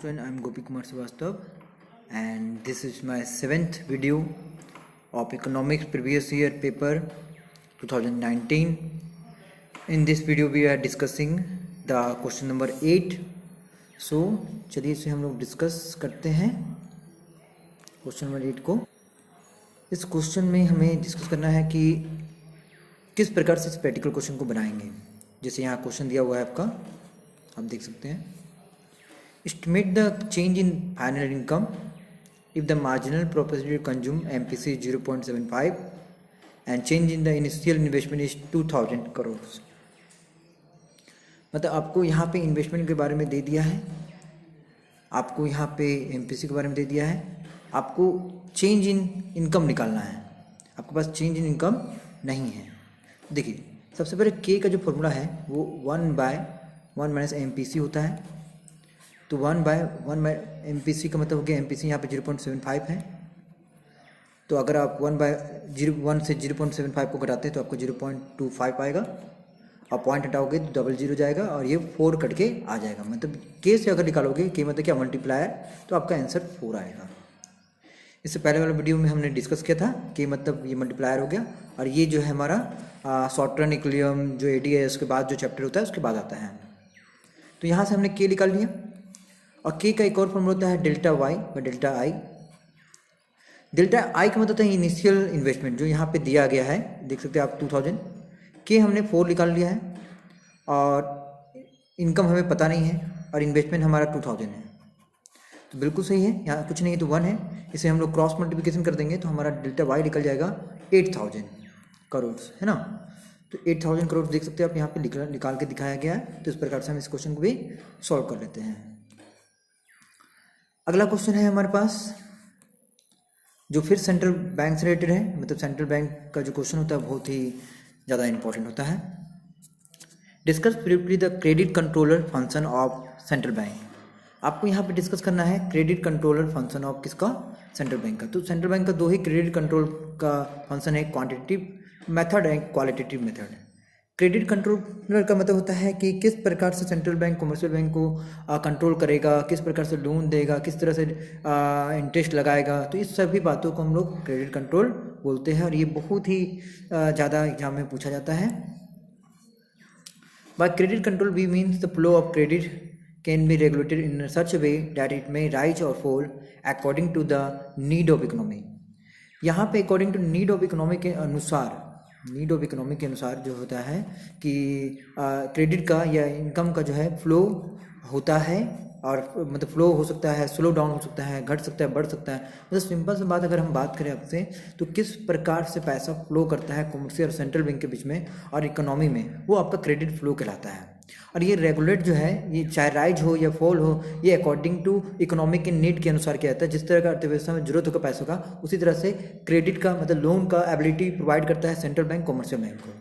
student, I am Gopi Kumar Srivastav and this is my 7th video of economics previous year paper 2019. In this video we are discussing the question number 8. So चलिए इसे हम लोग discuss करते हैं question number 8 को। इस question में हमें डिस्कस करना है कि किस प्रकार से इस प्रैक्टिकल क्वेश्चन को बनाएंगे। जैसे यहाँ क्वेश्चन दिया हुआ है आपका, आप देख सकते हैं, estimate the change in annual income if the marginal propensity to consume MPC is 0.75 and change in the initial investment is 2000 crores। मतलब आपको यहाँ पे इन्वेस्टमेंट के बारे में दे दिया है, आपको यहाँ पे MPC के बारे में दे दिया है, आपको चेंज इन इनकम निकालना है। आपके पास चेंज इन इनकम नहीं है। देखिए सबसे पहले के का जो फॉर्मूला है वो 1/1 माइनस MPC होता है। तो 1/1 MPC का मतलब हो गया, MPC यहाँ पे 0.75 है। तो अगर आप 1 से 0.75 को घटाते हैं तो आपको 0.25 आएगा और पॉइंट हटाओगे तो 00 जाएगा और ये 4 कट के आ जाएगा। मतलब के से अगर निकालोगे, के मतलब क्या, मल्टीप्लायर, तो आपका आंसर 4 आएगा। इससे पहले वाले वीडियो में हमने डिस्कस किया था कि मतलब ये मल्टीप्लायर हो गया और ये जो है हमारा शॉर्ट रन इक्विलिब्रियम जो एडी है उसके बाद जो चैप्टर होता है उसके बाद आता है। तो यहाँ से हमने के निकाल लिया और के का एक और फॉर्मूला होता है डेल्टा वाई व डेल्टा आई। डेल्टा आई का मतलब होता है इनिशियल इन्वेस्टमेंट जो यहाँ पे दिया गया है, देख सकते हैं आप 2000। के हमने 4 निकाल लिया है और इनकम हमें पता नहीं है और इन्वेस्टमेंट हमारा 2000 है। तो बिल्कुल सही है, यहाँ कुछ नहीं है तो 1 है। इसे हम लोग क्रॉस मल्टीप्लिकेशन कर देंगे तो हमारा डेल्टा वाई निकल जाएगा 8000 करोड़, है ना। तो 8000 करोड़ देख सकते हैं आप यहाँ पे निकाल के दिखाया गया है। तो इस प्रकार से हम इस क्वेश्चन को भी सॉल्व कर लेते हैं। अगला क्वेश्चन है हमारे पास जो फिर सेंट्रल बैंक से रिलेटेड है। मतलब सेंट्रल बैंक का जो क्वेश्चन होता है बहुत ही ज़्यादा इंपॉर्टेंट होता है। Discuss briefly the credit controller function of central bank. आपको यहाँ पे डिस्कस करना है क्रेडिट कंट्रोलर फंक्शन ऑफ किसका, सेंट्रल बैंक का। तो सेंट्रल बैंक का दो ही क्रेडिट कंट्रोल का फंक्शन है, quantitative method and qualitative method. Credit controller का मतलब होता है कि किस प्रकार से सेंट्रल बैंक कमर्शियल बैंक को कंट्रोल करेगा, किस प्रकार से लोन देगा, किस तरह से इंटरेस्ट लगाएगा। तो इस सभी बातों को हम लोग क्रेडिट कंट्रोल बोलते हैं और ये बहुत ही ज़्यादा एग्जाम में पूछा जाता है। By credit control we means the flow of credit can be regulated in such way that it may rise और fall according to the need of economy. यहाँ पे according to need of economy के अनुसार, need of economy के अनुसार जो होता है कि क्रेडिट का या इनकम का जो है फ्लो होता है और मतलब फ्लो हो सकता है, स्लो डाउन हो सकता है, घट सकता है, बढ़ सकता है। मतलब सिंपल सी बात अगर हम बात करें आपसे तो किस प्रकार से पैसा फ्लो करता है कमर्शियल और सेंट्रल बैंक के बीच में और इकोनॉमी में, वो आपका क्रेडिट फ्लो कहलाता है। और ये रेगुलेट जो है, ये चाहे राइज हो या फॉल हो, ये अकॉर्डिंग टू इकोनॉमिक के नीड के अनुसार किया जाता है। जिस तरह का अर्थव्यवस्था में जरूरत होगा पैसों का, उसी तरह से क्रेडिट का मतलब लोन का एबिलिटी प्रोवाइड करता है सेंट्रल बैंक कमर्शियल बैंक को।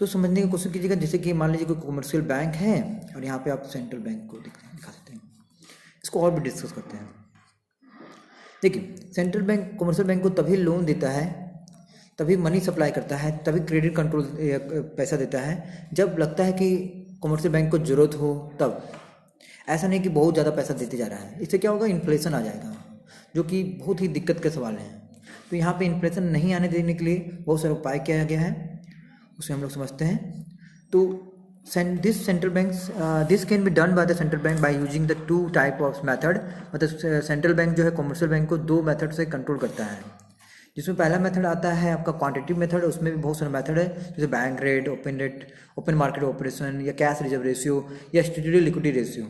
तो समझने की कोशिश कीजिएगा, जैसे कि मान लीजिए कोई कमर्शियल बैंक है और यहाँ पे आप सेंट्रल बैंक को दिखा सकते हैं। इसको और भी डिस्कस करते हैं। देखिए सेंट्रल बैंक कमर्शियल बैंक को तभी लोन देता है, तभी मनी सप्लाई करता है, तभी क्रेडिट कंट्रोल पैसा देता है जब लगता है कि कमर्शियल बैंक को ज़रूरत हो तब। ऐसा नहीं कि बहुत ज़्यादा पैसा देते जा रहा है। इससे क्या होगा, इन्फ्लेशन आ जाएगा, जो कि बहुत ही दिक्कत के सवाल हैं। तो यहाँ पे इन्फ्लेशन नहीं आने देने के लिए बहुत सारे उपाय किया गया है, उसे हम लोग समझते हैं। तो this central bank this can be done by the central bank by using the 2 type of method. मतलब सेंट्रल बैंक जो है कमर्शियल बैंक को 2 मेथड से कंट्रोल करता है, जिसमें पहला मेथड आता है आपका क्वांटिटेटिव मेथड। उसमें भी बहुत सारे मेथड है, जैसे bank rate, open market operation या कैश रिजर्व रेशियो या statutory liquidity ratio.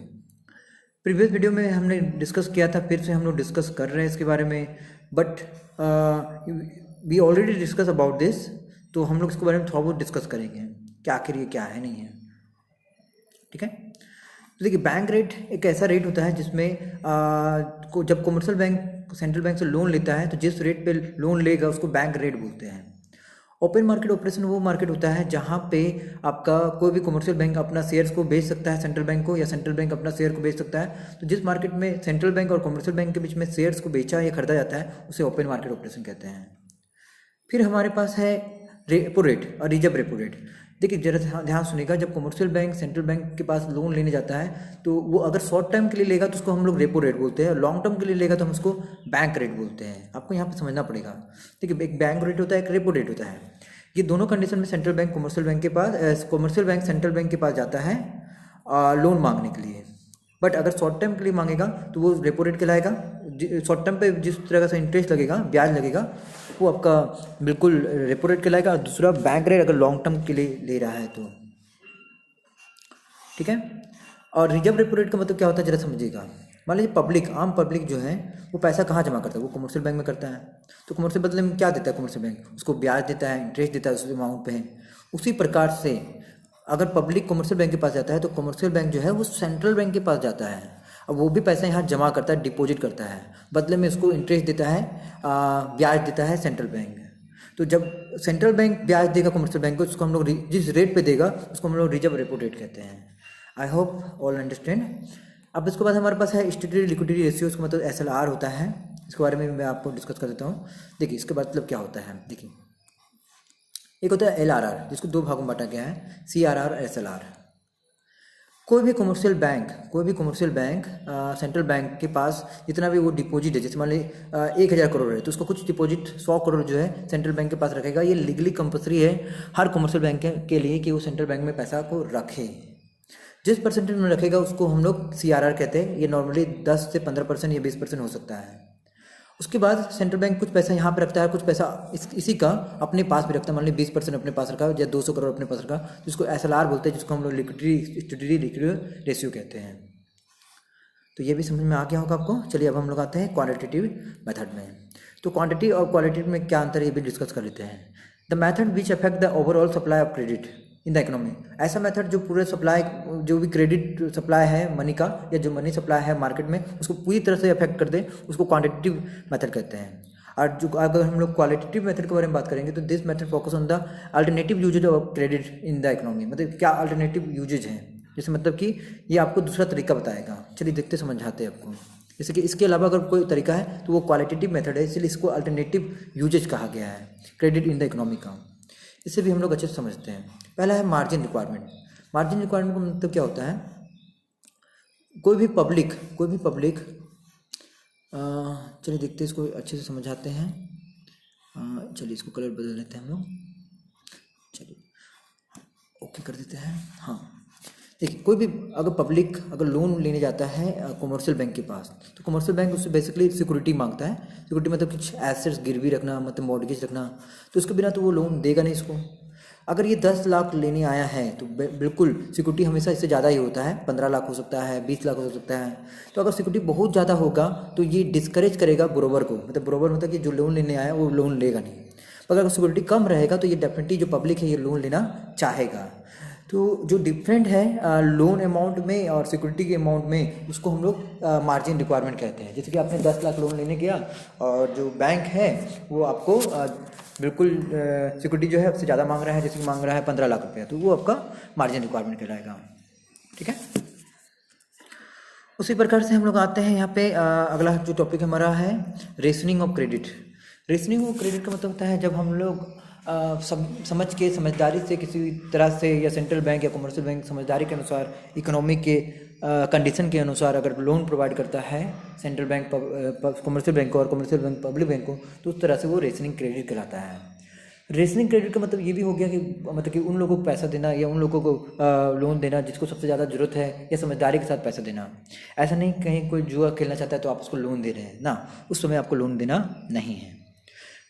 Previous video में हमने डिस्कस किया था, फिर से हम लोग डिस्कस कर रहे हैं इसके बारे में, but we already discuss about this. तो हम लोग इसके बारे में थोड़ा बहुत डिस्कस करेंगे कि आखिर ये क्या है, नहीं है, ठीक है। तो देखिए बैंक रेट एक ऐसा रेट होता है जिसमें जब कमर्शियल बैंक सेंट्रल बैंक से लोन लेता है तो जिस रेट पे लोन लेगा उसको बैंक रेट बोलते हैं। ओपन मार्केट ऑपरेशन वो मार्केट होता है जहाँ पे आपका कोई भी कमर्शियल बैंक अपना शेयर्स को बेच सकता है सेंट्रल बैंक को, या सेंट्रल बैंक अपना शेयर को बेच सकता है। तो जिस मार्केट में सेंट्रल बैंक और कमर्शियल बैंक के बीच में शेयर्स को बेचा या खरीदा जाता है उसे ओपन मार्केट ऑपरेशन कहते हैं। फिर हमारे पास है रेपो रेट और रिजर्व रेपो रेट। देखिए जरा ध्यान सुनिएगा, जब कमर्शियल बैंक सेंट्रल बैंक के पास लोन लेने जाता है तो वो अगर शॉर्ट टर्म के लिए लेगा तो उसको हम लोग रेपो रेट बोलते हैं, लॉन्ग टर्म के लिए लेगा तो हम उसको बैंक रेट बोलते हैं। आपको यहाँ पे समझना पड़ेगा। देखिए एक बैंक रेट होता है, एक रेपो रेट होता है। ये दोनों कंडीशन में सेंट्रल बैंक कमर्शियल बैंक के पास कमर्शियल बैंक सेंट्रल बैंक के पास जाता है लोन मांगने के लिए। बट अगर शॉर्ट टर्म के लिए मांगेगा तो वो रेपो रेट कहलाएगा। शॉर्ट टर्म पे जिस तरह से इंटरेस्ट लगेगा, ब्याज लगेगा, वो आपका बिल्कुल रेपो रेट कहलाएगा। और दूसरा बैंक रेट अगर लॉन्ग टर्म के लिए ले रहा है तो, ठीक है। और रिजर्व रेपो रेट का मतलब क्या होता है जरा समझिएगा। मान लीजिए पब्लिक, आम पब्लिक जो है वो पैसा कहाँ जमा करता है, वो कमर्शियल बैंक में करता है। तो कमर्शियल बदले में क्या देता है कमर्शियल बैंक, उसको ब्याज देता है, इंटरेस्ट देता है उस अमाउंट पे। उसी प्रकार से अगर पब्लिक कमर्शियल बैंक के पास जाता है तो कमर्शियल बैंक जो है वो सेंट्रल बैंक के पास जाता है। अब वो भी पैसा यहाँ जमा करता है, डिपॉजिट करता है, बदले में उसको इंटरेस्ट देता है, ब्याज देता है सेंट्रल बैंक। तो जब सेंट्रल बैंक ब्याज देगा कमर्शियल बैंक को, उसको हम लोग जिस रेट पे देगा उसको हम लोग रिजर्व रेपो रेट कहते हैं। I hope all understand. अब इसके बाद हमारे पास है स्टैट्यूटरी लिक्विडिटी रेशियो, उसका मतलब SLR होता है। इसके बारे में मैं आपको डिस्कस कर देता हूँ। देखिए इसका मतलब क्या होता है। देखिए एक होता है LRR, जिसको दो भागों में बांटा गया है, CRR और SLR। कोई भी कमर्शियल बैंक सेंट्रल बैंक के पास जितना भी वो डिपॉजिट है, जैसे मान लीजिए 1000 करोड़ है तो उसको कुछ डिपॉजिट 100 करोड़ जो है सेंट्रल बैंक के पास रखेगा। ये लीगली कंपल्सरी है हर कमर्शियल बैंक के लिए कि वो सेंट्रल बैंक में पैसा को रखे। जिस परसेंटेज में रखेगा उसको हम लोग CRR कहते हैं। ये नॉर्मली 10 से 15% या 20% हो सकता है। उसके बाद सेंट्रल बैंक कुछ पैसा यहाँ पे रखता है, कुछ पैसा इसी का अपने पास भी रखता है। मान लीजिए 20% अपने पास रखा या 200 करोड़ अपने पास रखा, जिसको SLR बोलते हैं, जिसको हम लोग स्टैट्यूटरी लिक्विडिटी रेशियो कहते हैं। तो ये भी समझ में आ गया होगा आपको। चलिए अब हम लोग आते हैं क्वांटिटेटिव मेथड में। तो क्वांटिटी और क्वालिटेटिव में क्या अंतर है ये भी डिस्कस कर लेते हैं। The method which affect the overall supply of credit in the economy, ऐसा मेथड जो पूरे सप्लाई, जो भी क्रेडिट सप्लाई है मनी का, या जो मनी सप्लाई है मार्केट में, उसको पूरी तरह से अफेक्ट कर दे, उसको क्वांटिटेटिव मेथड कहते हैं। और जो अगर हम लोग क्वालिटेटिव मेथड के बारे में बात करेंगे तो this method focus on the alternative usages of credit in the economy. मतलब क्या अल्टरनेटिव यूजेज हैं, जैसे मतलब कि ये आपको दूसरा तरीका बताएगा। चलिए देखते समझाते हैं आपको। जैसे कि इसके अलावा अगर कोई तरीका है तो वो क्वालिटेटिव मेथड है, इसलिए इसको अल्टरनेटिव यूजेज कहा गया है क्रेडिट इन द इकोनॉमी का। इससे भी हम लोग अच्छे से समझते हैं। पहला है मार्जिन रिक्वायरमेंट। मार्जिन रिक्वायरमेंट का मतलब क्या होता है, कोई भी पब्लिक चलिए देखते हैं इसको अच्छे से समझाते हैं। चलिए इसको कलर बदल लेते हैं हम लोग। चलिए ओके कर देते हैं। हाँ देखिए, कोई भी अगर पब्लिक अगर लोन लेने जाता है कमर्शियल बैंक के पास, तो कमर्शियल बैंक उससे बेसिकली सिक्योरिटी मांगता है। सिक्योरिटी मतलब कुछ एसेट्स गिरवी रखना, मतलब मॉर्गेज रखना। तो उसके बिना तो वो लोन देगा नहीं इसको। अगर ये 10 लाख लेने आया है तो बिल्कुल सिक्योरिटी हमेशा इससे ज़्यादा ही होता है, 15 लाख हो सकता है, 20 लाख हो सकता है। तो अगर सिक्योरिटी बहुत ज़्यादा होगा तो ये डिस्करेज करेगा बोरोवर को, मतलब बोरोवर मतलब कि जो लोन लेने आया वो लोन लेगा नहीं। पर अगर सिक्योरिटी कम रहेगा तो ये डेफिनेटली जो पब्लिक है ये लोन लेना चाहेगा। तो जो डिफरेंट है लोन अमाउंट में और सिक्योरिटी के अमाउंट में, उसको हम लोग मार्जिन रिक्वायरमेंट कहते हैं। जैसे कि आपने 10 लाख लोन लेने गया और जो बैंक है वो आपको बिल्कुल सिक्योरिटी जो है उससे ज़्यादा मांग रहा है, जैसे कि मांग रहा है 15 लाख रुपया, तो वो आपका मार्जिन रिक्वायरमेंट कहलाएगा। ठीक है। उसी प्रकार से हम लोग आते हैं यहाँ पे अगला जो टॉपिक हमारा है rationing of credit. Rationing of credit का मतलब होता है जब हम लोग समझ के समझदारी से किसी तरह से, या सेंट्रल बैंक या कमर्शियल बैंक समझदारी के अनुसार, इकोनॉमी के कंडीशन के अनुसार अगर लोन प्रोवाइड करता है सेंट्रल बैंक कमर्शियल बैंक को और कमर्शियल बैंक पब्लिक बैंक को, तो उस तरह से वो रेशनिंग क्रेडिट कहलाता है। रेशनिंग क्रेडिट का मतलब ये भी हो गया कि मतलब कि उन लोगों को पैसा देना या उन लोगों को लोन देना जिसको सबसे ज़्यादा ज़रूरत है, या समझदारी के साथ पैसा देना। ऐसा नहीं कहीं कोई जुआ खेलना चाहता है तो आप उसको लोन दे रहे हैं ना, उस समय आपको लोन देना नहीं है।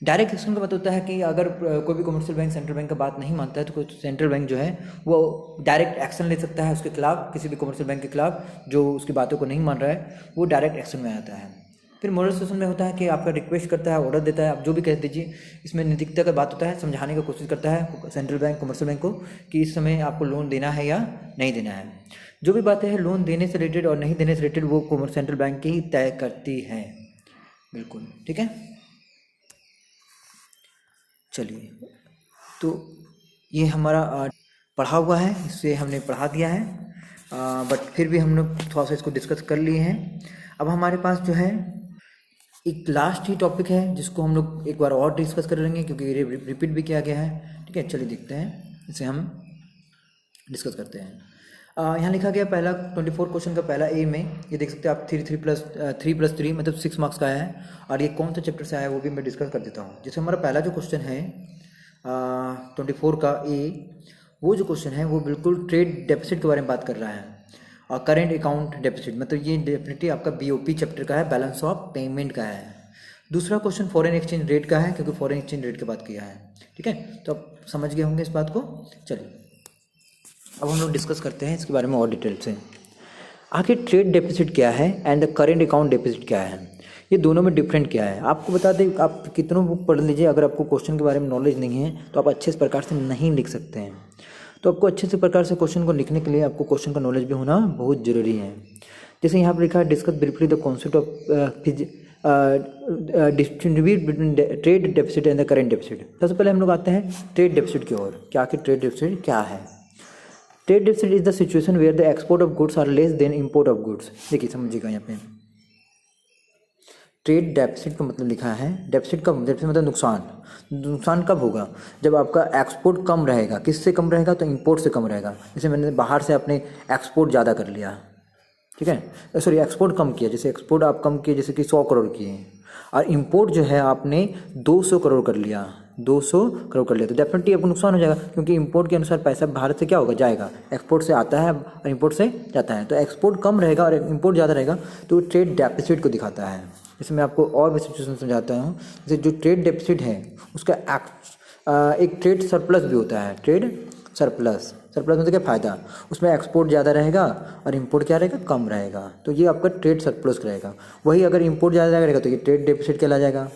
डायरेक्ट एक्शन का मतलब होता है कि अगर कोई भी कमर्शियल बैंक सेंट्रल बैंक का बात नहीं मानता है तो कोई सेंट्रल बैंक जो है वो डायरेक्ट एक्शन ले सकता है उसके खिलाफ, किसी भी कमर्शियल बैंक के खिलाफ जो उसकी बातों को नहीं मान रहा है, वो डायरेक्ट एक्शन में आता है। फिर मोरल सॉल्यूशन में होता है कि आपका रिक्वेस्ट करता है, ऑर्डर देता है, आप जो भी कह दीजिए। इसमें नैतिकता का बात होता है, समझाने की कोशिश करता है सेंट्रल बैंक कमर्शियल बैंक को कि इस समय आपको लोन देना है या नहीं देना है। जो भी बातें हैं लोन देने से रिलेटेड और नहीं देने से रिलेटेड वो सेंट्रल बैंक की ही तय करती है। बिल्कुल ठीक है। चलिए, तो ये हमारा पढ़ा हुआ है, इससे हमने पढ़ा दिया है, बट फिर भी हम लोग थोड़ा सा इसको डिस्कस कर लिए हैं। अब हमारे पास जो है एक लास्ट ही टॉपिक है जिसको हम लोग एक बार और डिस्कस कर लेंगे क्योंकि ये रिपीट भी किया गया है। ठीक है, चलिए देखते हैं इसे हम। डिस्कस करते हैं। यहाँ लिखा गया पहला 24 क्वेश्चन का पहला ए में, ये देख सकते हैं आप, 3 + 3 मतलब 6 मार्क्स का है। और ये कौन सा चैप्टर से आया है वो भी मैं डिस्कस कर देता हूँ। जैसे हमारा पहला जो क्वेश्चन है 24 का ए, वो जो क्वेश्चन है वो बिल्कुल ट्रेड डेफिसिट के बारे में बात कर रहा है। और करेंट अकाउंट डेफिसिट मतलब ये डेफिनेटली आपका बीओपी चैप्टर का है, बैलेंस ऑफ पेमेंट का है। दूसरा क्वेश्चन फॉरेन एक्सचेंज रेट का है, क्योंकि फॉरेन एक्सचेंज रेट की बात किया है। ठीक है, तो आप समझ गए होंगे इस बात को। चलिए अब हम लोग डिस्कस करते हैं इसके बारे में और डिटेल से। आखिर ट्रेड डेफिसिट क्या है and the current account deficit क्या है, ये दोनों में डिफरेंट क्या है। आपको बता दें, आप कितनों बुक पढ़ लीजिए, अगर आपको क्वेश्चन के बारे में नॉलेज नहीं है तो आप अच्छे से प्रकार से नहीं लिख सकते हैं। तो आपको अच्छे से प्रकार से क्वेश्चन को लिखने के लिए आपको क्वेश्चन का नॉलेज भी होना बहुत ज़रूरी है। जैसे यहाँ पर लिखा है, discuss briefly the concept of distribute between trade deficit and the current deficit. सबसे पहले हम लोग आते हैं ट्रेड डेफिसिट की ओर। क्या आखिर ट्रेड डेफिसिट क्या है? Trade deficit is the situation where the export of goods are less than import of goods. देखिए समझिएगा, यहाँ पे ट्रेड डेफिसिट का मतलब लिखा है, डेफिसिट का मतलब नुकसान। नुकसान कब होगा? जब आपका एक्सपोर्ट कम रहेगा। किससे कम रहेगा? तो इंपोर्ट से कम रहेगा। जैसे मैंने बाहर से अपने एक्सपोर्ट ज़्यादा कर लिया, ठीक है, सॉरी एक्सपोर्ट कम किया, जैसे एक्सपोर्ट आप कम किए जैसे कि 100 करोड़ किए, और इंपोर्ट जो है आपने 200 करोड़ कर लिया, 200 करोड़ कर लिया, तो डेफिनेटली आपको नुकसान हो जाएगा, क्योंकि इंपोर्ट के अनुसार पैसा भारत से क्या होगा? जाएगा। एक्सपोर्ट से आता है और इंपोर्ट से जाता है, तो एक्सपोर्ट कम रहेगा और इंपोर्ट ज़्यादा रहेगा, तो ट्रेड डेफिसिट को दिखाता है। जैसे मैं आपको और भी सिचुएशन समझाता हूँ। जैसे जो ट्रेड डेफिसिट है उसका एक ट्रेड सरप्लस भी होता है। ट्रेड सरप्लस, सरप्लस मतलब क्या? फ़ायदा। उसमें एक्सपोर्ट ज़्यादा रहेगा और इंपोर्ट क्या रहेगा? कम रहेगा, तो ये आपका ट्रेड सरप्लस रहेगा। वही अगर इंपोर्ट ज़्यादा रहेगा तो ये ट्रेड डेफिसिट कहला जाएगा,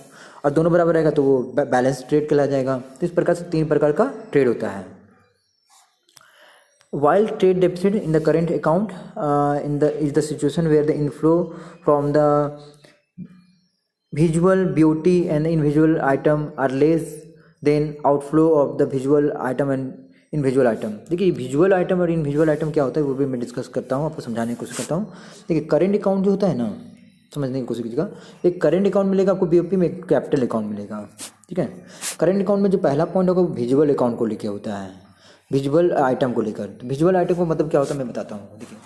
और दोनों बराबर रहेगा तो वो बैलेंस ट्रेड कहला जाएगा। तो इस प्रकार से 3 प्रकार का ट्रेड होता है। While trade deficit in the current account is the situation where the inflow from the visual BOT and invisible item are less than outflow of the visual item and invisual item. देखिए visual item और invisual item क्या होता है वो भी मैं discuss करता हूँ, आपको समझाने की कोशिश करता हूँ। देखिए करेंट अकाउंट जो होता है ना, समझने की कोशिश कीजिएगा। एक करेंट अकाउंट मिलेगा आपको बीओपी में, एक कैपिटल अकाउंट मिलेगा, ठीक है। करेंट अकाउंट में जो पहला पॉइंट होगा वो विजुअल अकाउंट को लेकर होता है, विजुअल आइटम को लेकर। विजुअल आइटम को मतलब क्या होता है मैं बताता हूँ। देखिए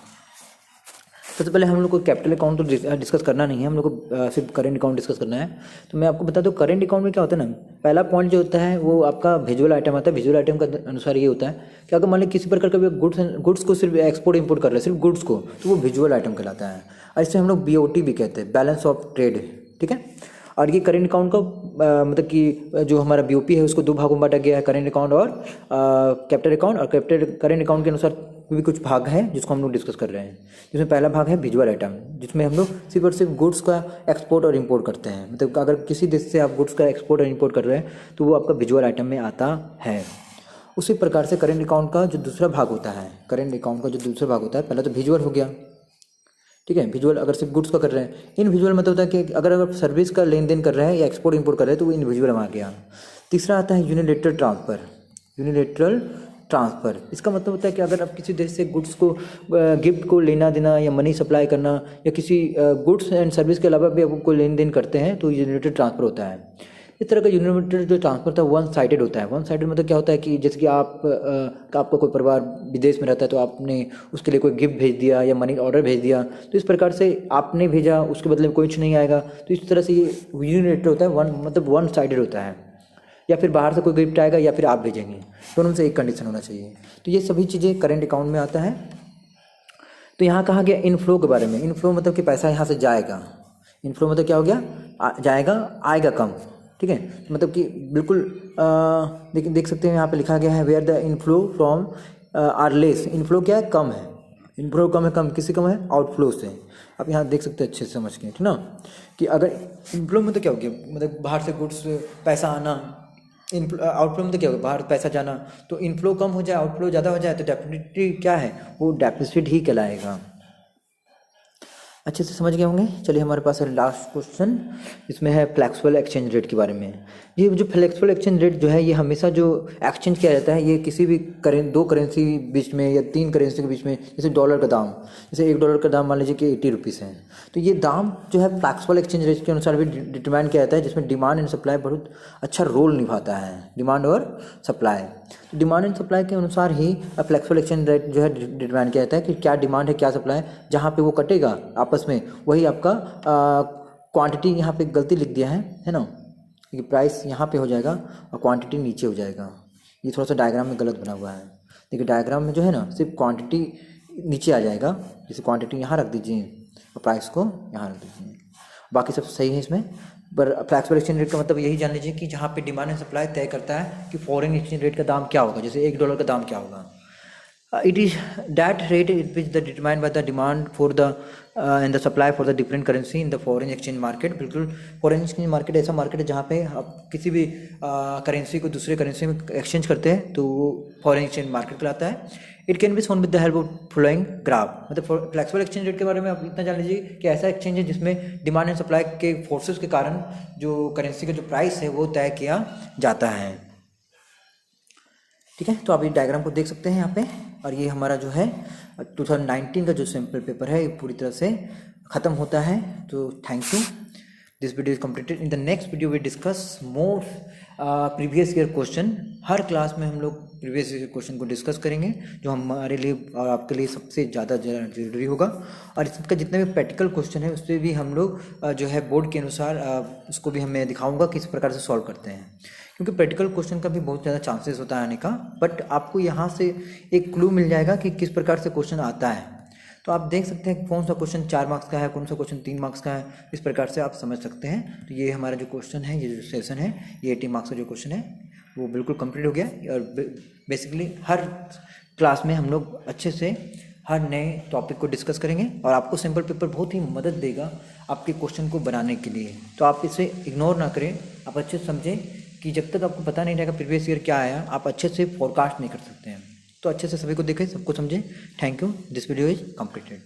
सबसे पहले हम लोग को कैपिटल अकाउंट तो डिस्कस करना नहीं है, हम लोग को सिर्फ करेंट अकाउंट डिस्कस करना है। तो मैं आपको बता दूँ करेंट अकाउंट में क्या होता है ना, पहला पॉइंट जो होता है वो आपका विजुअल आइटम आता है। विजुअल आइटम का अनुसार ये होता है कि अगर मान लीजिए किसी प्रकार का भी गुड्स को सिर्फ एक्सपोर्ट इंपोर्ट कर रहे हैं, सिर्फ गुड्स को, तो वो विजुअल आइटम कहलाता है। और इससे हम लोग BOT भी कहते हैं, बैलेंस ऑफ ट्रेड, ठीक है। और ये करेंट अकाउंट का मतलब कि जो हमारा BOP है उसको 2 भागों में बांटा गया है, करेंट अकाउंट और कैपिटल अकाउंट। और करेंट अकाउंट के अनुसार भी कुछ भाग हैं जिसको हम लोग डिस्कस कर रहे हैं। जिसमें पहला भाग है विजुअल आइटम, जिसमें हम लोग सिर्फ और सिर्फ गुड्स का एक्सपोर्ट और इंपोर्ट करते हैं। मतलब अगर किसी देश से आप गुड्स का एक्सपोर्ट और इंपोर्ट कर रहे हैं तो वो आपका विजुअल आइटम में आता है। उसी प्रकार से करेंट अकाउंट का जो दूसरा भाग होता है, करेंट अकाउंट का जो दूसरा भाग होता है, पहला तो विजुअल हो गया, ठीक है। विजुअल अगर सिर्फ गुड्स का कर रहे हैं। इनविजुअल मतलब होता है कि अगर सर्विस का लेन देन कर रहे हैं या एक्सपोर्ट इंपोर्ट कर रहे हैं तो वो इनविजुअल में आ गया। तीसरा आता है यूनिलेटरल ट्रांसफ़र। यूनिलेटरल ट्रांसफ़र इसका मतलब होता है कि अगर आप किसी देश से गुड्स को गिफ्ट को लेना देना या मनी सप्लाई करना या किसी गुड्स एंड सर्विस के अलावा भी आपको लेन देन करते हैं तो यूनिलेटरल ट्रांसफ़र होता है। इस तरह का यूनिलेटरल जो ट्रांसफर होता है वन साइडेड होता है। वन साइडेड मतलब क्या होता है कि जैसे कि आपका कोई परिवार विदेश में रहता है तो आपने उसके लिए कोई गिफ्ट भेज दिया या मनी ऑर्डर भेज दिया, तो इस प्रकार से आपने भेजा उसके बदले में कुछ नहीं आएगा, तो इस तरह से ये यूनिलेटरल होता है। मतलब वन साइडेड होता है, या फिर बाहर से कोई गिफ्ट आएगा या फिर आप भेजेंगे, दोनों में से एक कंडीशन होना चाहिए। तो ये सभी चीज़ें करेंट अकाउंट में आता है। तो यहाँ कहा गया इनफ्लो के बारे में। इनफ्लो मतलब कि पैसा यहाँ से जाएगा। इनफ्लो मतलब क्या हो गया? जाएगा, आएगा कम, ठीक है। मतलब कि बिल्कुल देख सकते हैं यहाँ पे लिखा गया है where the inflow from are less. Inflow क्या है? कम है। इनफ्लो कम है, कम किससे कम है? आउटफ्लो से। आप यहाँ देख सकते हैं अच्छे से समझ के, ठीक ना, कि अगर इनफ्लो में तो क्या हो गया, मतलब बाहर से गुड्स पैसा आना। आउटफ्लो में तो क्या होगा? बाहर पैसा जाना। तो इनफ्लो कम हो जाए, आउटफ्लो ज़्यादा हो जाए तो डेफिनेटली क्या है? वो डेफिसिट ही कहलाएगा। अच्छे से समझ गए होंगे। चलिए हमारे पास है लास्ट क्वेश्चन, इसमें है फ्लेक्सिबल एक्सचेंज रेट के बारे में। ये जो फ्लेक्सिबल एक्सचेंज रेट जो है ये हमेशा जो एक्सचेंज किया जाता है ये किसी भी दो करेंसी बीच में या तीन करेंसी के बीच में, जैसे डॉलर का दाम, जैसे $1 का दाम मान लीजिए कि 80 रुपीज़ है, तो ये दाम जो है फ्लेक्सिबल एक्सचेंज रेट के अनुसार भी डिटरमाइन किया जाता है, जिसमें डिमांड एंड सप्लाई बहुत अच्छा रोल निभाता है, डिमांड और सप्लाई। तो डिमांड एंड सप्लाई के अनुसार ही फ्लेक्सिबल एक्सचेंज रेट जो है डिटरमाइन किया जाता है कि क्या डिमांड है क्या सप्लाई है, जहाँ पे वो कटेगा आपस में वही आपका क्वांटिटी, यहाँ पे गलती लिख दिया है ना, क्योंकि प्राइस यहाँ पे हो जाएगा और क्वांटिटी नीचे हो जाएगा। ये थोड़ा सा डायग्राम में गलत बना हुआ है। देखिए डायग्राम में जो है ना सिर्फ क्वांटिटी नीचे आ जाएगा, जैसे क्वांटिटी यहाँ रख दीजिए और प्राइस को यहाँ रख दीजिए, बाकी सब सही है इसमें। पर फ्लेक्सिबल एक्सचेंज रेट का मतलब यही जान लीजिए कि जहाँ पे डिमांड एंड सप्लाई तय करता है कि फॉरेन एक्सचेंज रेट का दाम क्या होगा, जैसे $1 का दाम क्या होगा। It is that rate which is determined by the demand for the and the supply for the different currency in the foreign exchange market। बिल्कुल foreign exchange market ऐसा मार्केट है जहाँ पे आप किसी भी करेंसी को दूसरे करेंसी में एक्सचेंज करते हैं तो वो फॉरेन एक्सचेंज मार्केट कहलाता है। It can be shown with the help of flowing graph. मतलब फ्लेक्सिबल एक्सचेंज रेट के बारे में आप इतना जान लीजिए कि ऐसा एक्सचेंज है जिसमें डिमांड एंड सप्लाई के फोर्सेस के कारण जो करेंसी का जो प्राइस है वो तय किया जाता है। ठीक है, तो आप ये डायग्राम को देख सकते हैं यहाँ पे, और ये हमारा जो है 2019 का जो सैम्पल पेपर है ये पूरी तरह से ख़त्म होता है। तो thank you, this video is completed. In the next video we discuss more previous year question. हर क्लास में हम लोग प्रीवियस ईयर क्वेश्चन को डिस्कस करेंगे जो हमारे लिए और आपके लिए सबसे ज़्यादा जरूरी होगा, और इसका जितने भी प्रैक्टिकल क्वेश्चन है उससे भी हम लोग जो है बोर्ड के अनुसार उसको भी मैं दिखाऊंगा किस प्रकार से सॉल्व करते हैं, क्योंकि प्रैक्टिकल क्वेश्चन का भी बहुत ज़्यादा चांसेस होता है आने का, बट आपको यहाँ से एक क्लू मिल जाएगा कि किस प्रकार से क्वेश्चन आता है। तो आप देख सकते हैं कौन सा क्वेश्चन 4 मार्क्स का है, कौन सा क्वेश्चन 3 मार्क्स का है, इस प्रकार से आप समझ सकते हैं। तो ये हमारा जो क्वेश्चन है, ये जो सेशन है, ये 80 मार्क्स का जो क्वेश्चन है वो बिल्कुल कंप्लीट हो गया। और बेसिकली हर क्लास में हम लोग अच्छे से हर नए टॉपिक को डिस्कस करेंगे, और आपको सैम्पल पेपर बहुत ही मदद देगा आपके क्वेश्चन को बनाने के लिए। तो आप इसे इग्नोर ना करें, आप अच्छे से समझें कि जब तक आपको पता नहीं रहेगा प्रीवियस ईयर क्या आया, आप अच्छे से फोरकास्ट नहीं कर सकते हैं। तो अच्छे से सभी को देखें, सबको समझें। Thank you, this video is completed.